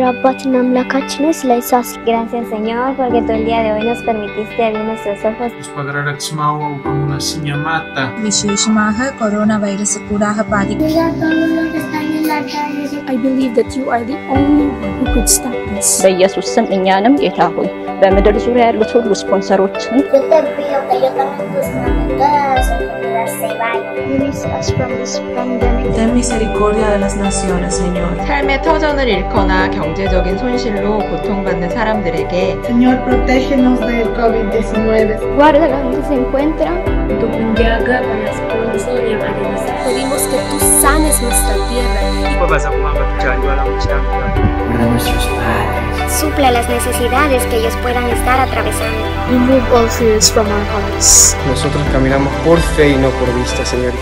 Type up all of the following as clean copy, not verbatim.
አባትና አምላካችን ስለ ኢየሱስ gracias Señor porque tú el día de hoy nos permitiste abrir nuestros ojos. വിശേഷமாக corona virus கூடாக I believe that you are the only one who could stop this. በኢየሱስ ስም እኛንም ጌታ ሆይ በምድር ዙሪያ ያሉት ሁሉ ስፖንሰሮችን Release us from this pandemic. Ten misericordia de las naciones, Señor. 삶의 터전을 잃거나 경제적인 손실로 고통받는 사람들에게 Señor, protégenos del COVID-19. Guárdalo donde se encuentra. Pedimos que tú sanes nuestra tierra. Guarda nuestros padres. Suple las necesidades que ellos puedan estar atravesando. Remove all fears from our hearts. Nosotros caminamos por fe y no por vista, Señor.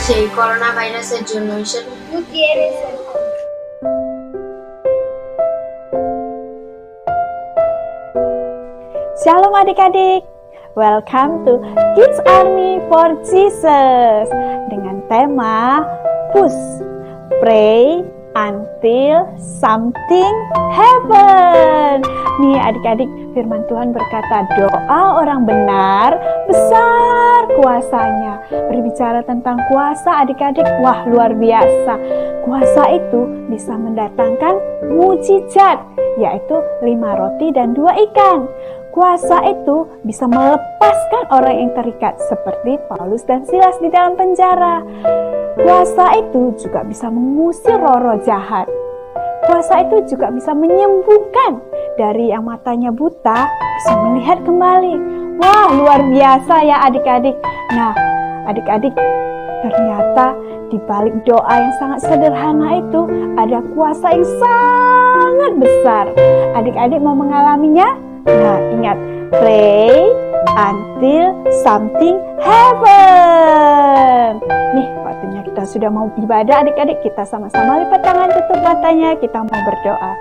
সেই করোনা ভাইরাসের জন্য ঈশ্বর Shalom adik-adik, welcome to Kids Army for Jesus dengan tema Push, Pray Until Something Happen. Nih adik-adik, firman Tuhan berkata doa orang benar besar kuasanya. Berbicara tentang kuasa adik-adik, wah luar biasa. Kuasa itu bisa mendatangkan mujizat, yaitu 5 roti dan 2 ikan. Kuasa itu bisa melepaskan orang yang terikat seperti Paulus dan Silas di dalam penjara. Kuasa itu juga bisa mengusir roh-roh jahat. Kuasa itu juga bisa menyembuhkan dari yang matanya buta, bisa melihat kembali. Wah, luar biasa ya adik-adik. Nah, adik-adik, ternyata di balik doa yang sangat sederhana itu ada kuasa yang sangat besar. Adik-adik mau mengalaminya? Nah, ingat, pray until something happen. Nih, waktunya kita sudah mau ibadah adik-adik. Kita sama-sama lipat tangan, tutup matanya, kita mau berdoa.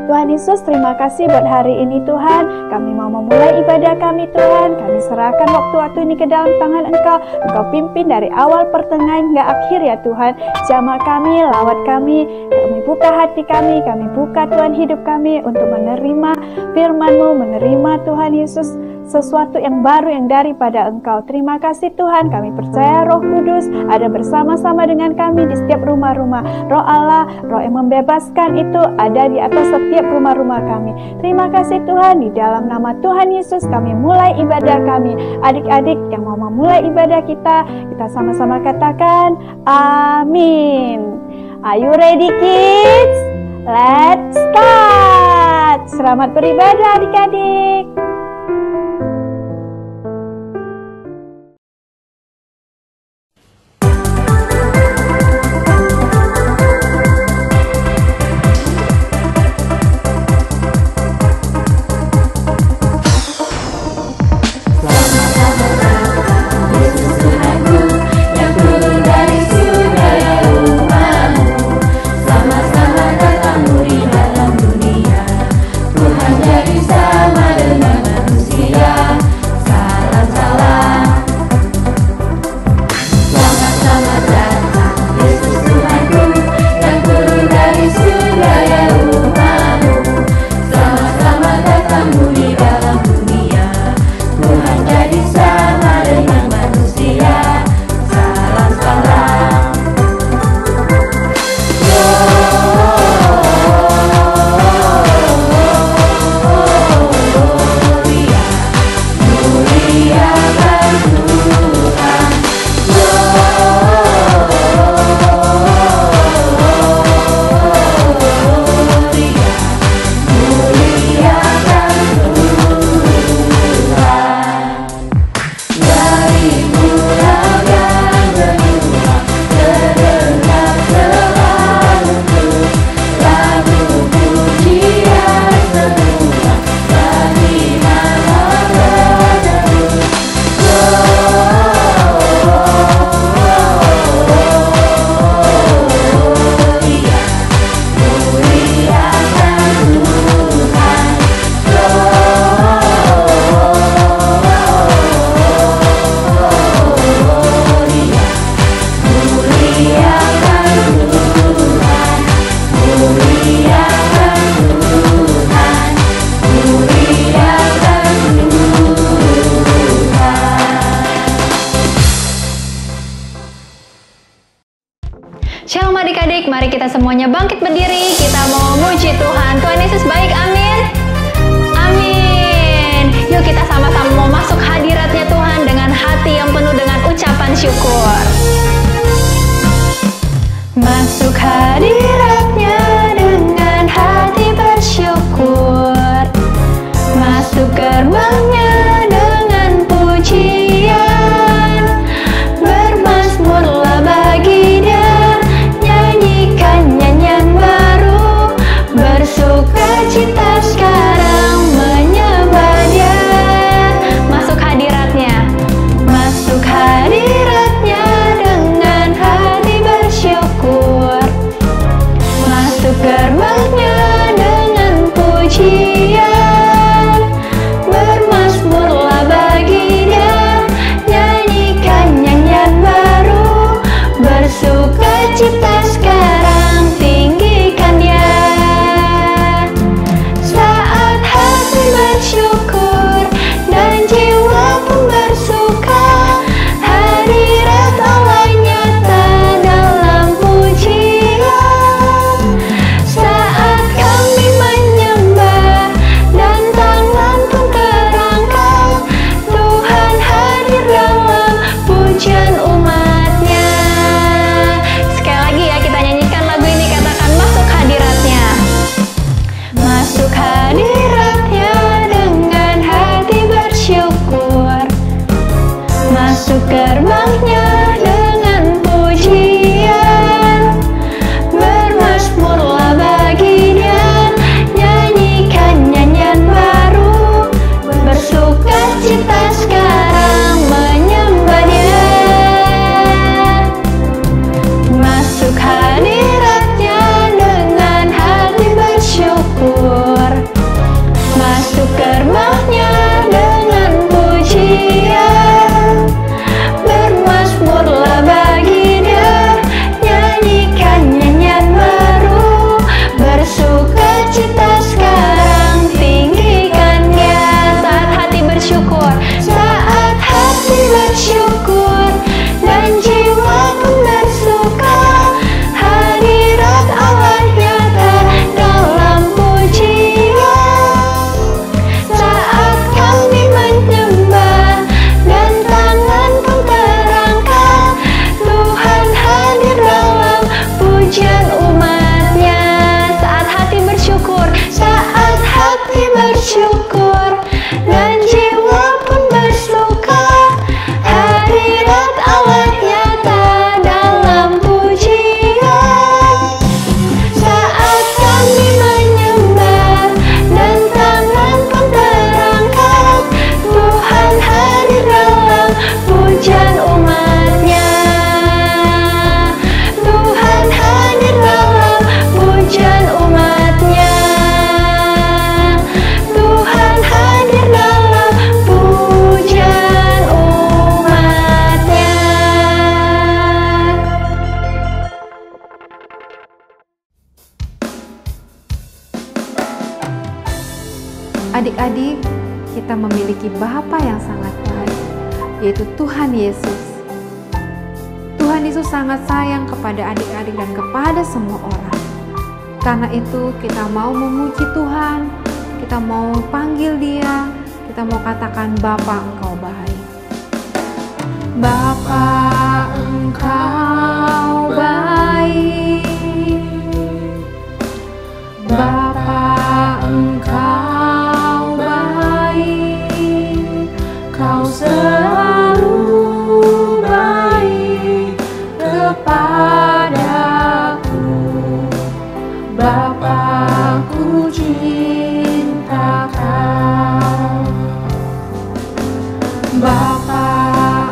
Tuhan Yesus, terima kasih buat hari ini Tuhan. Kami mau memulai ibadah kami Tuhan. Kami serahkan waktu-waktu ini ke dalam tangan Engkau. Engkau pimpin dari awal, pertengahan hingga akhir ya Tuhan. Jamah kami, lawat kami. Kami buka hati kami buka Tuhan hidup kami untuk menerima firman-Mu, menerima Tuhan Yesus sesuatu yang baru yang daripada Engkau. Terima kasih Tuhan, kami percaya Roh Kudus ada bersama-sama dengan kami di setiap rumah-rumah. Roh Allah, Roh yang membebaskan itu ada di atas setiap rumah-rumah kami. Terima kasih Tuhan, di dalam nama Tuhan Yesus kami mulai ibadah kami. Adik-adik yang mau memulai ibadah kita sama-sama katakan amin. Are you ready kids? Let's start. Selamat beribadah adik-adik. Tuhan jadi sama dengan kita semuanya bangkit berdiri, kita mau memuji Tuhan. Tuhan Yesus baik, amin. Amin. Yuk kita sama-sama mau masuk hadiratnya Tuhan dengan hati yang penuh dengan ucapan syukur. Masuk hadiratnya dengan hati bersyukur, masuk gerbangnya dengan pujian, bermazmurlah bagi Dia, nyanyikan nyanyian baru, bersukacita sekarang menyembah Dia. Masuk hadiratnya, masuk hadiratnya dengan hati bersyukur, masuk gerbangnya dengan pujian, bermazmurlah bagi Dia, nyanyikan nyanyian baru, bersukacita sekarang tinggikan Dia. Saat hati bersyukur dan jiwa pun bersuka, hadirat Allah nyata dalam pujian. Saat kami menyembah dan tangan pun terangkat, Tuhan hadir dalam pujian umatnya. Sekali lagi ya, kita nyanyikan lagu ini, katakan masuk hadiratnya. Masuk hadiratnya dengan hati bersyukur, masuk gerbangnya dengan pujian, bermazmurlah bagi Dia, nyanyikan nyanyian baru, bersukacita sekarang menyembah Dia. Masuk hadiratnya dengan hati bersyukur, masuk gerbangnya dengan pujian, bermazmurlah bagi Dia, nyanyikan nyanyian baru, bersukacita sekarang tinggikan Dia. Saat hati bersyukur, saat hati bersyukur dan jiwa pun bersuka, hadirat Allah nyata dalam pujian. Saat kami menyembah dan tangan pun terangkat, Tuhan hadir dalam pujian umatnya. Saat hati bersyukur, saat hati bersyukur dan jiwa pun bersuka, hadirat Allah nyata dalam pujian. Saat kami menyembah dan tangan pun terangkat, Tuhan hadir dalam pujian umatnya. Tuhan hadir dalam pujian umatnya. Tuhan hadir dalam pujian umatnya. Adik-adik, kita memiliki Bapa yang sangat baik, yaitu Tuhan Yesus. Tuhan Yesus sangat sayang kepada adik-adik dan kepada semua orang. Karena itu kita mau memuji Tuhan, kita mau panggil Dia, kita mau katakan Bapa Engkau baik. Bapa Engkau baik, Bapa Engkau baik, Kau selalu baik kepadaku. Bapa-Ku cinta Kau. Bapa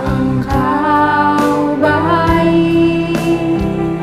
Engkau baik,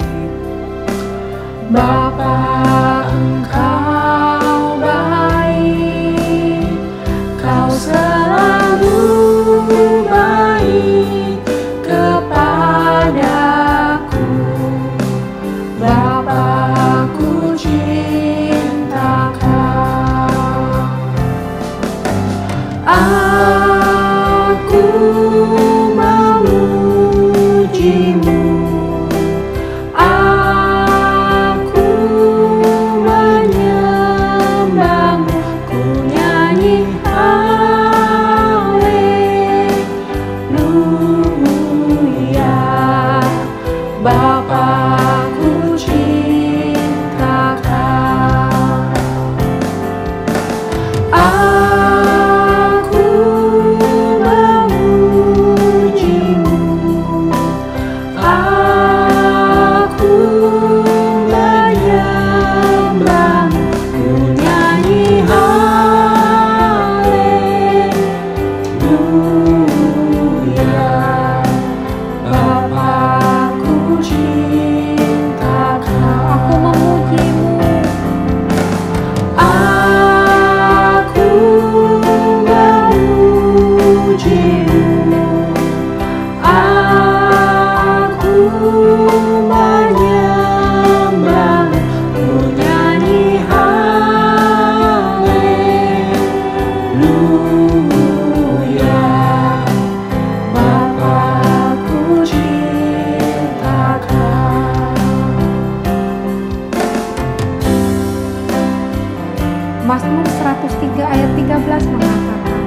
Mazmur 103 ayat 13 mengatakan,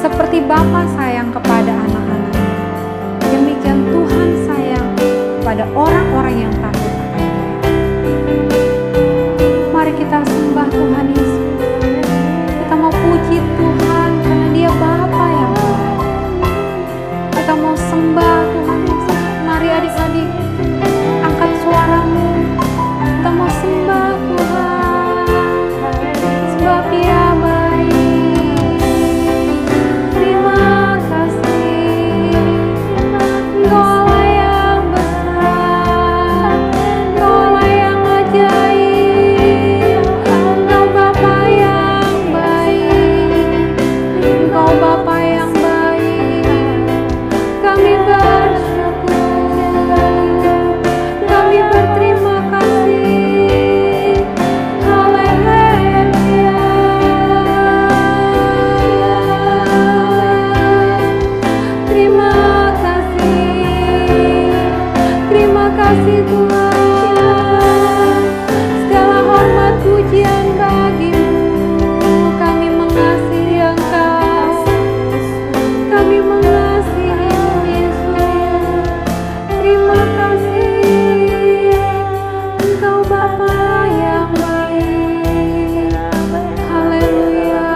seperti Bapa sayang kepada anak-anaknya, demikian Tuhan sayang kepada orang-orang yang takut akan Dia. Mari kita sembah Tuhan Yesus. Kita mau puji Tuhan karena Dia Bapa yang baik. Kita mau sembah Tuhan Yesus. Mari adik-adik, angkat suaramu. Kita mau sembah Tuhan, sebab Dia baik. Terima kasih, Engkaulah yang besar, Engkaulah yang ajaib, Engkau Bapa yang baik, Engkau Bapa yang baik. Kami bersyukur, kami berterima kasih. Haleluya. Terima kasih Tuhan. Segala hormat pujian bagimu. Kami mengasihi Engkau. Kami mengasihi Yesus. Terima kasih. Engkau Bapa yang baik. Haleluya.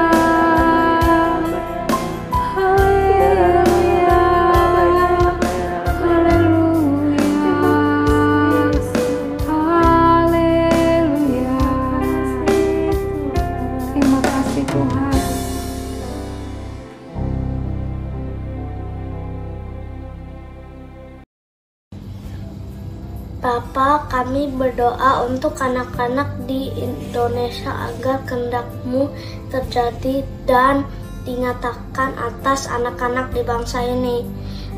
Haleluya. Haleluya. Terima kasih Tuhan. Bapa, kami berdoa untuk anak-anak di Indonesia agar kehendak-Mu terjadi dan dinyatakan atas anak-anak di bangsa ini.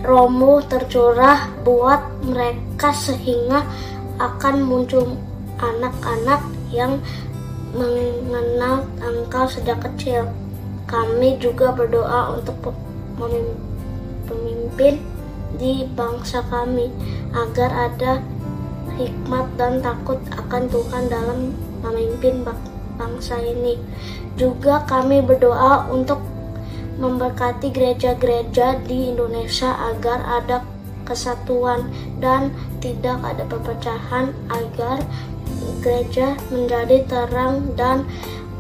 Roh-Mu tercurah buat mereka sehingga akan muncul anak-anak yang mengenal Engkau sejak kecil. Kami juga berdoa untuk pemimpin di bangsa kami agar ada hikmat dan takut akan Tuhan dalam memimpin bangsa ini. Juga kami berdoa untuk memberkati gereja-gereja di Indonesia agar ada kesatuan dan tidak ada perpecahan, agar gereja menjadi terang dan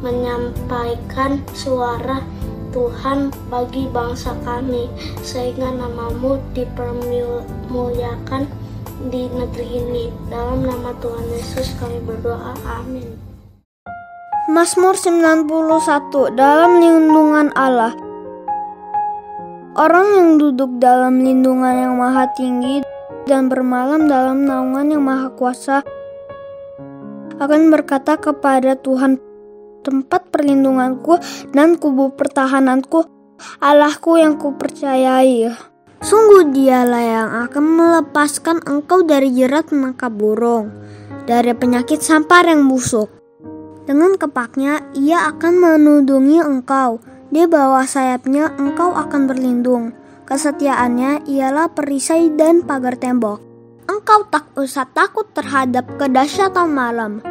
menyampaikan suara Tuhan bagi bangsa kami, sehingga nama-Mu dipermuliakan di negeri ini. Dalam nama Tuhan Yesus kami berdoa, amin. Mazmur 91. Dalam lindungan Allah. Orang yang duduk dalam lindungan yang maha tinggi dan bermalam dalam naungan yang maha kuasa akan berkata kepada Tuhan, tempat perlindunganku dan kubu pertahananku, Allahku yang kupercayai. Sungguh Dialah yang akan melepaskan engkau dari jerat menangkap burung, dari penyakit sampar yang busuk. Dengan kepaknya ia akan menudungi engkau, di bawah sayapnya engkau akan berlindung. Kesetiaannya ialah perisai dan pagar tembok. Engkau tak usah takut terhadap kedahsyatan malam,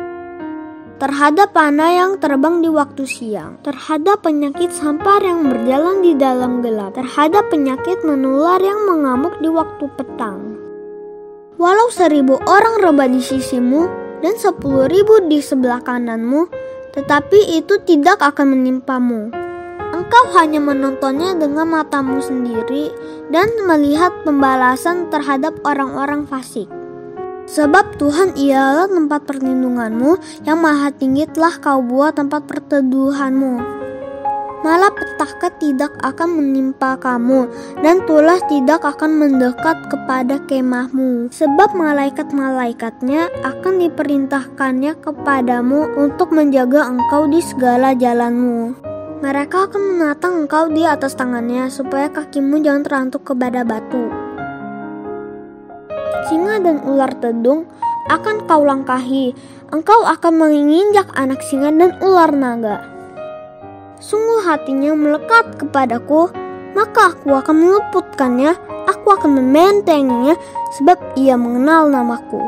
terhadap panah yang terbang di waktu siang, terhadap penyakit sampar yang berjalan di dalam gelap, terhadap penyakit menular yang mengamuk di waktu petang. Walau 1000 orang rebah di sisimu dan 10.000 di sebelah kananmu, tetapi itu tidak akan menimpamu. Engkau hanya menontonnya dengan matamu sendiri dan melihat pembalasan terhadap orang-orang fasik. Sebab Tuhan ialah tempat perlindunganmu, yang maha tinggi telah kau buat tempat perteduhanmu. Malapetaka tidak akan menimpa kamu, dan tulah tidak akan mendekat kepada kemahmu. Sebab malaikat-malaikatnya akan diperintahkannya kepadamu untuk menjaga engkau di segala jalanmu. Mereka akan menatang engkau di atas tangannya, supaya kakimu jangan terantuk kepada batu. Singa dan ular tedung akan kau langkahi, engkau akan menginjak anak singa dan ular naga. Sungguh hatinya melekat kepadaku, maka aku akan meluputkannya, aku akan membentenginya, sebab ia mengenal namaku.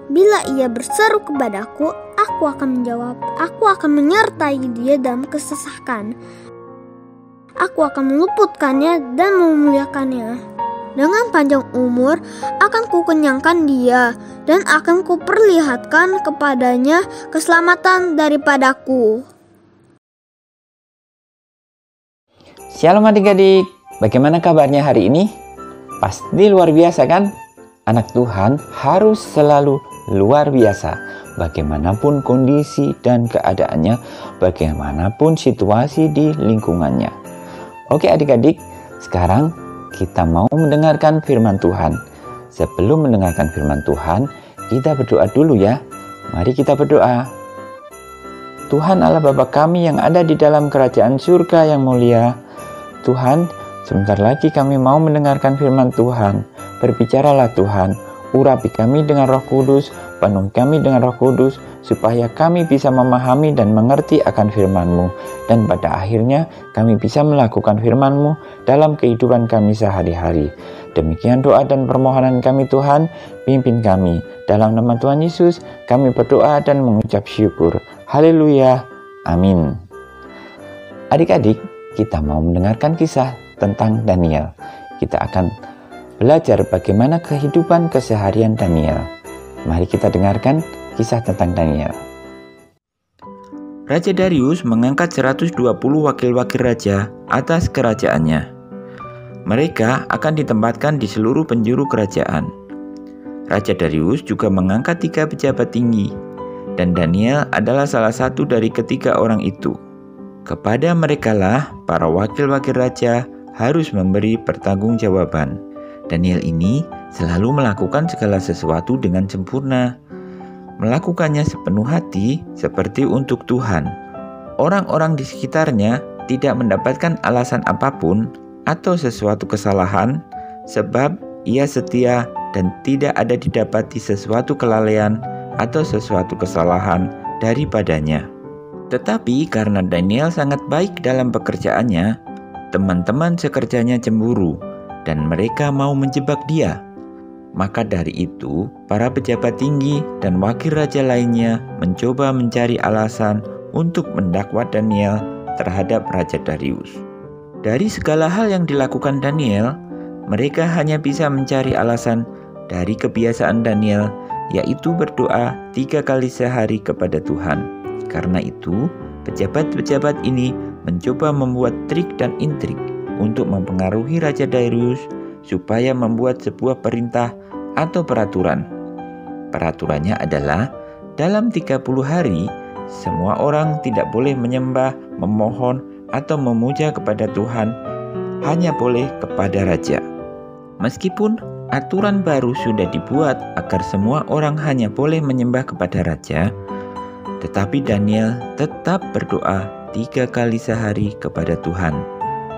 Bila ia berseru kepadaku, Aku akan menjawab, aku akan menyertai dia dalam kesesakan. Aku akan meluputkannya dan memuliakannya. Dengan panjang umur akan kukenyangkan dia dan akan kuperlihatkan kepadanya keselamatan daripadaku. Shalom adik-adik, bagaimana kabarnya hari ini? Pasti luar biasa kan? Anak Tuhan harus selalu luar biasa. Bagaimanapun kondisi dan keadaannya, bagaimanapun situasi di lingkungannya. Oke adik-adik, sekarang kita mau mendengarkan firman Tuhan. Sebelum mendengarkan firman Tuhan, kita berdoa dulu ya. Mari kita berdoa. Tuhan Allah Bapa kami yang ada di dalam kerajaan surga yang mulia, Tuhan, sebentar lagi kami mau mendengarkan firman Tuhan. Berbicaralah Tuhan, urapi kami dengan Roh Kudus, penuhi kami dengan Roh Kudus, supaya kami bisa memahami dan mengerti akan firman-Mu. Dan pada akhirnya kami bisa melakukan firman-Mu dalam kehidupan kami sehari-hari. Demikian doa dan permohonan kami Tuhan, pimpin kami. Dalam nama Tuhan Yesus, kami berdoa dan mengucap syukur. Haleluya, amin. Adik-adik, kita mau mendengarkan kisah tentang Daniel. Kita akan belajar bagaimana kehidupan keseharian Daniel. Mari kita dengarkan kisah tentang Daniel. Raja Darius mengangkat 120 wakil-wakil raja atas kerajaannya. Mereka akan ditempatkan di seluruh penjuru kerajaan. Raja Darius juga mengangkat 3 pejabat tinggi, dan Daniel adalah salah satu dari ketiga orang itu. Kepada merekalah para wakil-wakil raja harus memberi pertanggungjawaban. Daniel ini selalu melakukan segala sesuatu dengan sempurna. Melakukannya sepenuh hati seperti untuk Tuhan. Orang-orang di sekitarnya tidak mendapatkan alasan apapun atau sesuatu kesalahan, sebab ia setia dan tidak ada didapati sesuatu kelalaian atau sesuatu kesalahan daripadanya. Tetapi karena Daniel sangat baik dalam pekerjaannya, teman-teman sekerjanya cemburu dan mereka mau menjebak dia. Maka dari itu, para pejabat tinggi dan wakil raja lainnya mencoba mencari alasan untuk mendakwa Daniel terhadap Raja Darius. Dari segala hal yang dilakukan Daniel, mereka hanya bisa mencari alasan dari kebiasaan Daniel, yaitu berdoa 3 kali sehari kepada Tuhan. Karena itu, pejabat-pejabat ini mencoba membuat trik dan intrik untuk mempengaruhi Raja Darius supaya membuat sebuah perintah atau peraturan. Peraturannya adalah dalam 30 hari, semua orang tidak boleh menyembah, memohon, atau memuja kepada Tuhan, hanya boleh kepada Raja. Meskipun aturan baru sudah dibuat agar semua orang hanya boleh menyembah kepada Raja, tetapi Daniel tetap berdoa 3 kali sehari kepada Tuhan.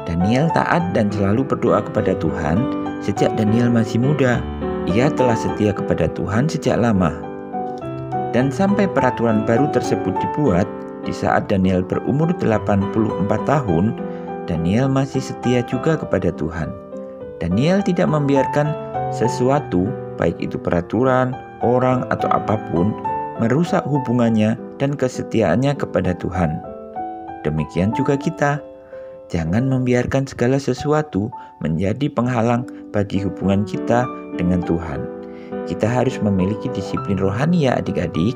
Daniel taat dan selalu berdoa kepada Tuhan sejak Daniel masih muda. Ia telah setia kepada Tuhan sejak lama. Dan sampai peraturan baru tersebut dibuat, di saat Daniel berumur 84 tahun, Daniel masih setia juga kepada Tuhan. Daniel tidak membiarkan sesuatu, baik itu peraturan, orang, atau apapun, merusak hubungannya dan kesetiaannya kepada Tuhan. Demikian juga kita. Jangan membiarkan segala sesuatu menjadi penghalang bagi hubungan kita dengan Tuhan. Kita harus memiliki disiplin rohani ya adik-adik.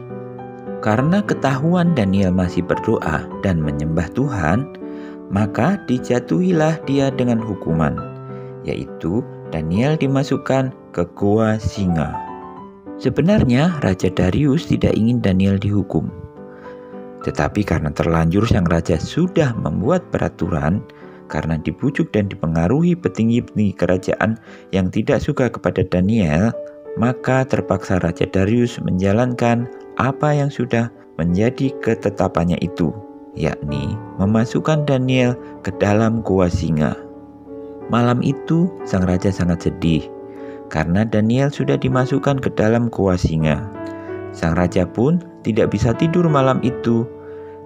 Karena ketahuan Daniel masih berdoa dan menyembah Tuhan, maka dijatuhilah dia dengan hukuman, yaitu Daniel dimasukkan ke goa singa. Sebenarnya Raja Darius tidak ingin Daniel dihukum. Tetapi karena terlanjur sang raja sudah membuat peraturan, karena dibujuk dan dipengaruhi petinggi-petinggi kerajaan yang tidak suka kepada Daniel, maka terpaksa Raja Darius menjalankan apa yang sudah menjadi ketetapannya itu, yakni memasukkan Daniel ke dalam goa singa. Malam itu sang raja sangat sedih, karena Daniel sudah dimasukkan ke dalam goa singa. Sang raja pun tidak bisa tidur malam itu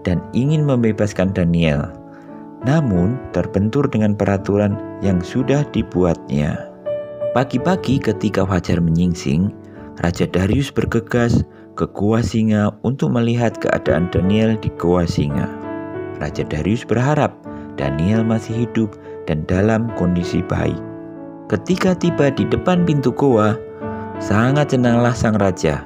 dan ingin membebaskan Daniel, namun terbentur dengan peraturan yang sudah dibuatnya. Pagi-pagi ketika fajar menyingsing, Raja Darius bergegas ke gua singa untuk melihat keadaan Daniel di gua singa. Raja Darius berharap Daniel masih hidup dan dalam kondisi baik. Ketika tiba di depan pintu gua, sangat senanglah sang raja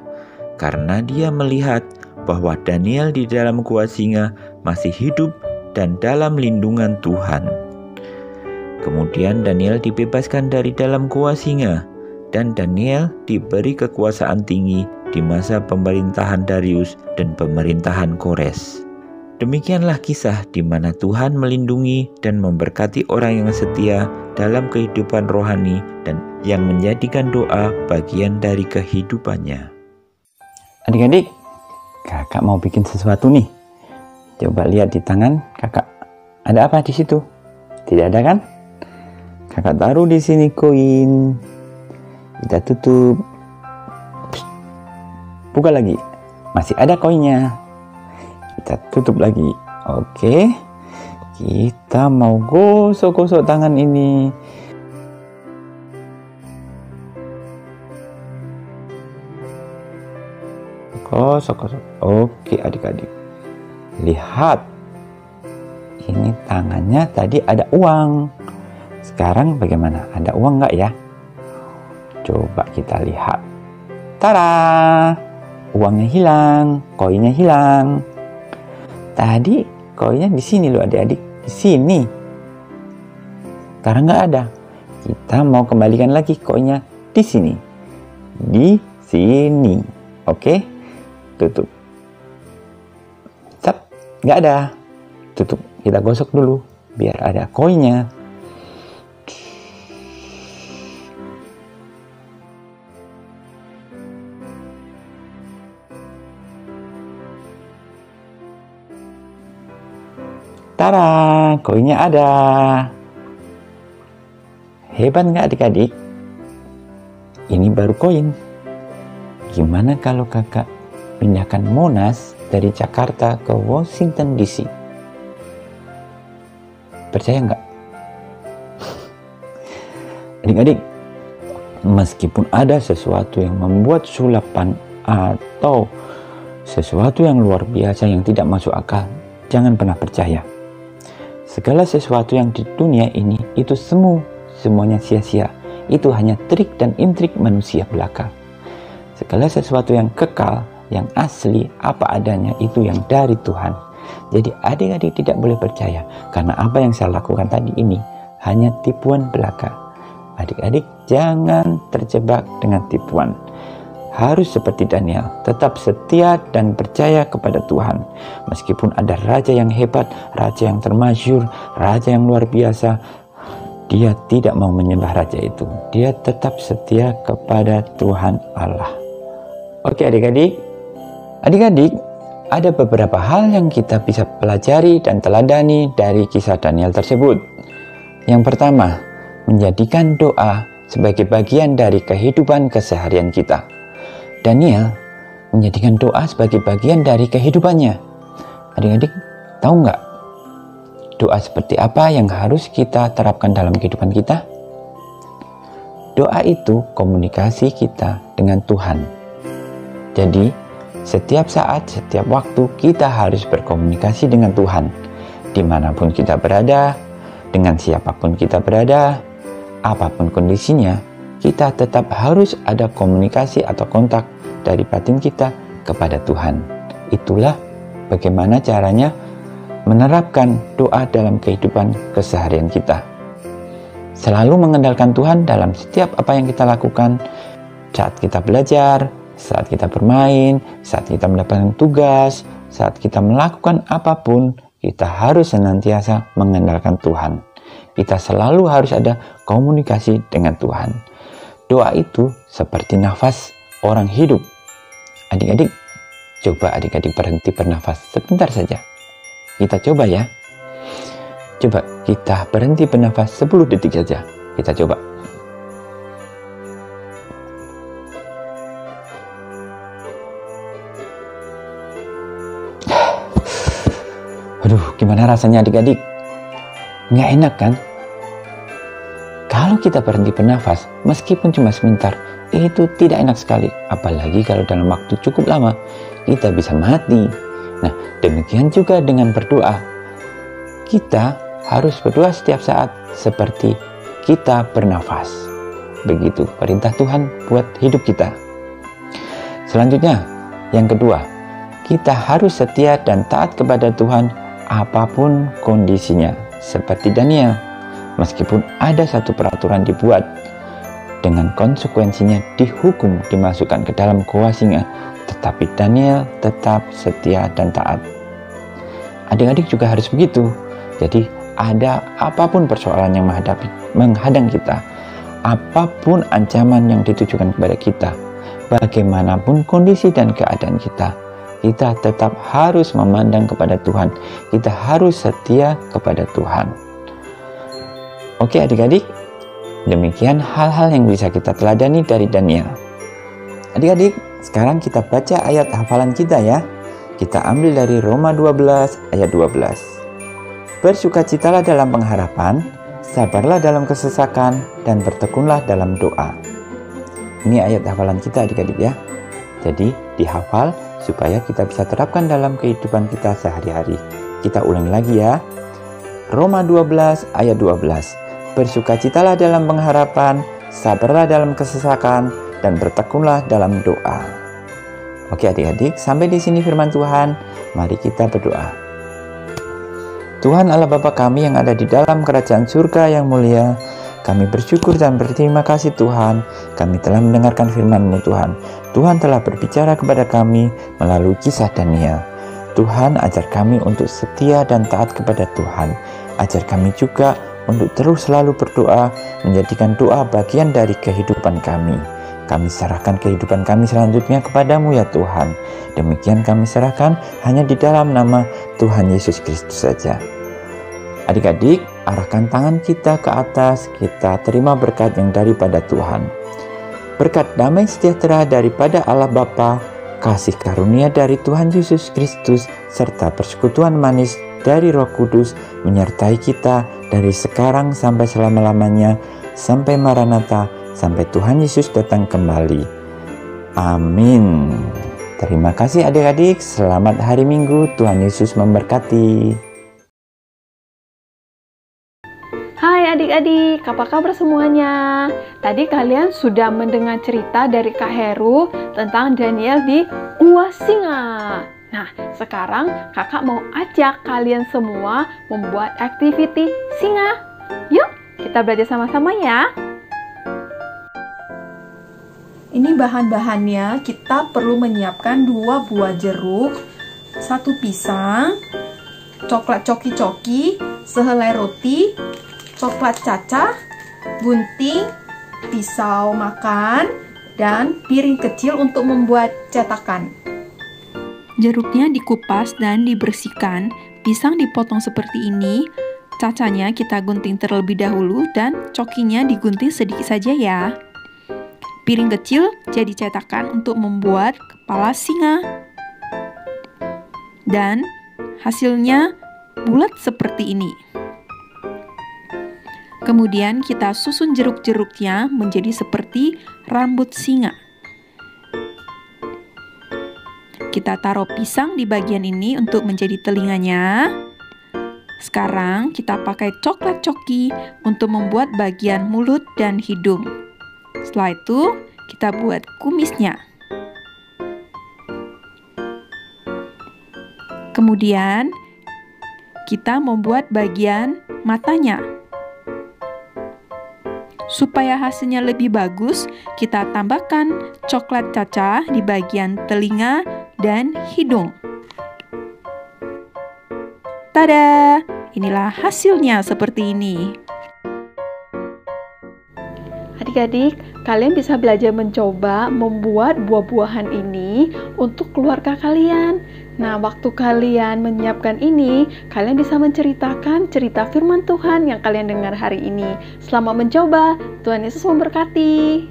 karena dia melihat bahwa Daniel di dalam gua singa masih hidup dan dalam lindungan Tuhan. Kemudian Daniel dibebaskan dari dalam gua singa, dan Daniel diberi kekuasaan tinggi di masa pemerintahan Darius dan pemerintahan Kores. Demikianlah kisah di mana Tuhan melindungi dan memberkati orang yang setia dalam kehidupan rohani dan yang menjadikan doa bagian dari kehidupannya. Adik-adik, kakak mau bikin sesuatu nih. Coba lihat di tangan kakak. Ada apa di situ? Tidak ada kan? Kakak taruh di sini koin. Kita tutup. Psst. Buka lagi. Masih ada koinnya. Kita tutup lagi. Oke. Kita mau gosok-gosok tangan ini. Gosok-gosok. Oke, adik-adik. Lihat. Ini tangannya tadi ada uang. Sekarang bagaimana? Ada uang nggak ya? Coba kita lihat. Tada! Uangnya hilang, koinnya hilang. Tadi koinnya di sini loh adik-adik. Di sini. Sekarang nggak ada. Kita mau kembalikan lagi koinnya di sini. Di sini. Oke? Tutup. Sap. Nggak ada. Tutup. Kita gosok dulu. Biar ada koinnya. Tada, koinnya ada. Hebat nggak adik-adik? Ini baru koin. Gimana kalau kakak pindahkan Monas dari Jakarta ke Washington DC? Percaya nggak? Adik-adik, meskipun ada sesuatu yang membuat sulapan atau sesuatu yang luar biasa yang tidak masuk akal, jangan pernah percaya. Segala sesuatu yang di dunia ini itu semuanya sia-sia. Itu hanya trik dan intrik manusia belaka. Segala sesuatu yang kekal, yang asli, apa adanya itu yang dari Tuhan. Jadi adik-adik tidak boleh percaya karena apa yang saya lakukan tadi ini hanya tipuan belaka. Adik-adik jangan terjebak dengan tipuan. Harus seperti Daniel, tetap setia dan percaya kepada Tuhan. Meskipun ada raja yang hebat, raja yang termasyur, raja yang luar biasa, dia tidak mau menyembah raja itu. Dia tetap setia kepada Tuhan Allah. Oke adik-adik, ada beberapa hal yang kita bisa pelajari dan teladani dari kisah Daniel tersebut. Yang pertama, menjadikan doa sebagai bagian dari kehidupan keseharian kita. Daniel menjadikan doa sebagai bagian dari kehidupannya. Adik-adik, tahu nggak doa seperti apa yang harus kita terapkan dalam kehidupan kita? Doa itu komunikasi kita dengan Tuhan. Jadi, setiap saat, setiap waktu kita harus berkomunikasi dengan Tuhan. Dimanapun kita berada, dengan siapapun kita berada, apapun kondisinya, kita tetap harus ada komunikasi atau kontak dari batin kita kepada Tuhan. Itulah bagaimana caranya menerapkan doa dalam kehidupan keseharian kita. Selalu mengandalkan Tuhan dalam setiap apa yang kita lakukan, saat kita belajar, saat kita bermain, saat kita mendapatkan tugas, saat kita melakukan apapun, kita harus senantiasa mengandalkan Tuhan. Kita selalu harus ada komunikasi dengan Tuhan. Doa itu seperti nafas orang hidup. Adik-adik, coba adik-adik berhenti bernafas sebentar saja. Kita coba ya. Coba kita berhenti bernafas 10 detik saja. Kita coba. Aduh, gimana rasanya adik-adik? Nggak enak kan? Kalau kita berhenti bernafas, meskipun cuma sebentar, itu tidak enak sekali, apalagi kalau dalam waktu cukup lama kita bisa mati. Nah, demikian juga dengan berdoa. Kita harus berdoa setiap saat seperti kita bernafas. Begitu perintah Tuhan buat hidup kita. Selanjutnya, yang kedua, kita harus setia dan taat kepada Tuhan apapun kondisinya. Seperti Daniel, meskipun ada satu peraturan dibuat, dengan konsekuensinya dihukum dimasukkan ke dalam goa singa, tetapi Daniel tetap setia dan taat. Adik-adik juga harus begitu. Jadi ada apapun persoalan yang menghadang kita, apapun ancaman yang ditujukan kepada kita, bagaimanapun kondisi dan keadaan kita tetap harus memandang kepada Tuhan. Kita harus setia kepada Tuhan. Oke adik-adik, demikian hal-hal yang bisa kita teladani dari Daniel. Adik-adik, sekarang kita baca ayat hafalan kita ya. Kita ambil dari Roma 12 ayat 12. Bersukacitalah dalam pengharapan, sabarlah dalam kesesakan, dan bertekunlah dalam doa. Ini ayat hafalan kita adik-adik ya. Jadi dihafal supaya kita bisa terapkan dalam kehidupan kita sehari-hari. Kita ulangi lagi ya. Roma 12 ayat 12. Bersukacitalah dalam pengharapan, sabarlah dalam kesesakan, dan bertekunlah dalam doa. Oke adik-adik, sampai di sini firman Tuhan. Mari kita berdoa. Tuhan Allah Bapa kami yang ada di dalam kerajaan surga yang mulia, kami bersyukur dan berterima kasih Tuhan. Kami telah mendengarkan firman-Mu Tuhan. Tuhan telah berbicara kepada kami melalui kisah Daniel. Tuhan ajar kami untuk setia dan taat kepada Tuhan. Ajar kami juga untuk terus selalu berdoa, menjadikan doa bagian dari kehidupan kami. Kami serahkan kehidupan kami selanjutnya kepadamu ya Tuhan. Demikian kami serahkan hanya di dalam nama Tuhan Yesus Kristus saja. Adik-adik, arahkan tangan kita ke atas, kita terima berkat yang daripada Tuhan. Berkat damai sejahtera daripada Allah Bapa, kasih karunia dari Tuhan Yesus Kristus, serta persekutuan manis dari Roh Kudus menyertai kita dari sekarang sampai selama-lamanya, sampai Maranatha, sampai Tuhan Yesus datang kembali. Amin. Terima kasih adik-adik, selamat hari Minggu, Tuhan Yesus memberkati. Hai adik-adik, apa kabar semuanya? Tadi kalian sudah mendengar cerita dari Kak Heru tentang Daniel di Gua Singa. Nah, sekarang kakak mau ajak kalian semua membuat activity singa. Yuk, kita belajar sama-sama ya. Ini bahan-bahannya, kita perlu menyiapkan 2 buah jeruk, 1 pisang, coklat coki-coki, sehelai roti, coklat cacah, gunting, pisau makan, dan piring kecil untuk membuat cetakan. Jeruknya dikupas dan dibersihkan, pisang dipotong seperti ini, cacahnya kita gunting terlebih dahulu dan cokinya digunting sedikit saja ya. Piring kecil jadi cetakan untuk membuat kepala singa. Dan hasilnya bulat seperti ini. Kemudian kita susun jeruk-jeruknya menjadi seperti rambut singa. Kita taruh pisang di bagian ini untuk menjadi telinganya. Sekarang kita pakai coklat coki untuk membuat bagian mulut dan hidung. Setelah itu kita buat kumisnya. Kemudian kita membuat bagian matanya. Supaya hasilnya lebih bagus, kita tambahkan coklat cacah di bagian telinga dan hidung. Tada! Inilah hasilnya seperti ini. Adik-adik, kalian bisa belajar mencoba membuat buah-buahan ini untuk keluarga kalian. Nah, waktu kalian menyiapkan ini, kalian bisa menceritakan cerita firman Tuhan yang kalian dengar hari ini. Selamat mencoba, Tuhan Yesus memberkati.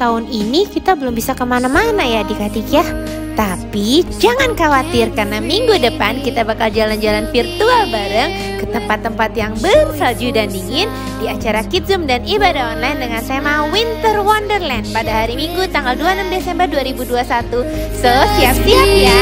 tahun ini kita belum bisa kemana-mana ya adik-adik ya. Tapi jangan khawatir karena minggu depan kita bakal jalan-jalan virtual bareng ke tempat-tempat yang bersalju dan dingin di acara Kids Zoom dan ibadah online dengan tema Winter Wonderland pada hari Minggu tanggal 26 Desember 2021. So siap-siap ya.